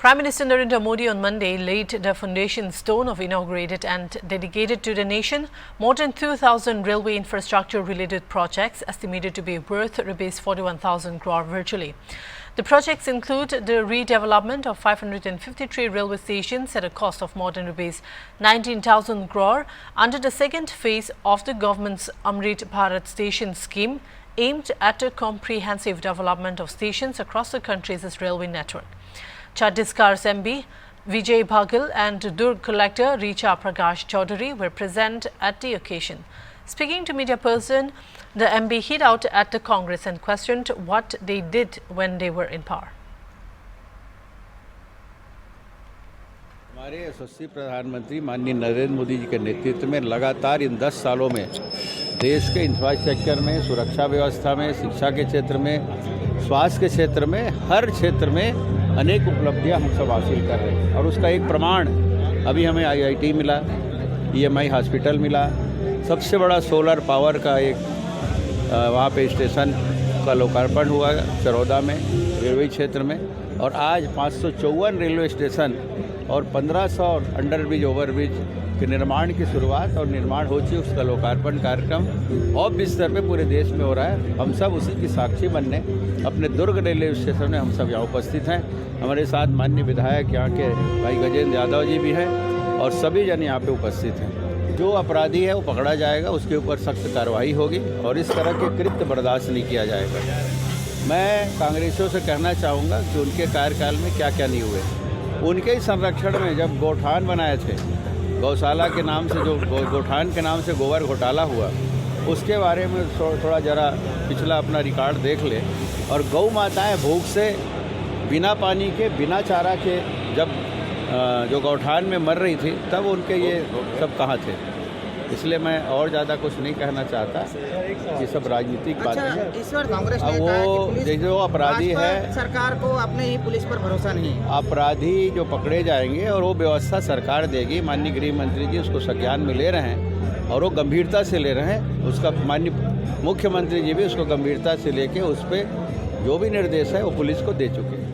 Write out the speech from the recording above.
Prime Minister Narendra Modi on Monday laid the foundation stone of inaugurated and dedicated to the nation more than 2,000 railway infrastructure-related projects estimated to be worth Rs 41,000 crore virtually. The projects include the redevelopment of 553 railway stations at a cost of more than Rs 19,000 crore under the second phase of the government's Amrit Bharat Station scheme, aimed at a comprehensive development of stations across the country's railway network. Chhattisgarh's MB Vijay Bhagal and Durg collector Richa Prakash Chaudhary were present at the occasion. Speaking to media person, the MB hit out at the Congress and questioned what they did when they were in power. हमारे यशस्वी प्रधानमंत्री माननीय नरेंद्र मोदी जी के नेतृत्व में लगातार इन 10 सालों में देश के इंफ्रास्ट्रक्चर में, सुरक्षा व्यवस्था में, शिक्षा के क्षेत्र में, स्वास्थ्य के क्षेत्र में, हर क्षेत्र में अनेक उपलब्धियां हम सब हासिल कर रहे हैं। और उसका एक प्रमाण अभी हमें IIT मिला, EMI हॉस्पिटल मिला, सबसे बड़ा सोलर पावर का एक वहाँ पे स्टेशन का लोकार्पण हुआ चरौदा में, रेलवे क्षेत्र में। और आज 554 रेलवे स्टेशन और 1500 अंडरब्रिज ओवरब्रिज के निर्माण की शुरुआत और निर्माण हो चुकी, उसका लोकार्पण कार्यक्रम और भी स्तर पे पूरे देश में हो रहा है। हम सब उसी की साक्षी बनने अपने दुर्ग रेलवे स्टेशन में हम सब यहाँ उपस्थित हैं। हमारे साथ माननीय विधायक यहाँ के भाई गजेंद्र यादव जी भी हैं और सभी जन यहाँ पे उपस्थित हैं। जो अपराधी है वो पकड़ा जाएगा, उसके ऊपर सख्त कार्रवाई होगी और इस तरह के कृत्य बर्दाश्त नहीं किया जाएगा। मैं कांग्रेसियों से कहना चाहूँगा कि उनके कार्यकाल में क्या क्या नहीं हुए। उनके ही संरक्षण में जब गौठान बनाए थे, गौशाला के नाम से जो गौठान के नाम से गोबर घोटाला हुआ, उसके बारे में थोड़ा जरा पिछला अपना रिकॉर्ड देख ले। और गौ माताएँ भूख से बिना पानी के, बिना चारा के जब जो गौठान में मर रही थी, तब उनके ये सब कहाँ थे। इसलिए मैं और ज़्यादा कुछ नहीं कहना चाहता, ये सब राजनीतिक बातें हैं। इस बार कांग्रेस ने अब वो जो अपराधी है, सरकार को अपने ही पुलिस पर भरोसा नहीं है। अपराधी जो पकड़े जाएंगे और वो व्यवस्था सरकार देगी। माननीय गृह मंत्री जी उसको संज्ञान में ले रहे हैं और वो गंभीरता से ले रहे हैं। उसका माननीय मुख्यमंत्री जी भी उसको गंभीरता से लेके उस पर जो भी निर्देश है वो पुलिस को दे चुके हैं।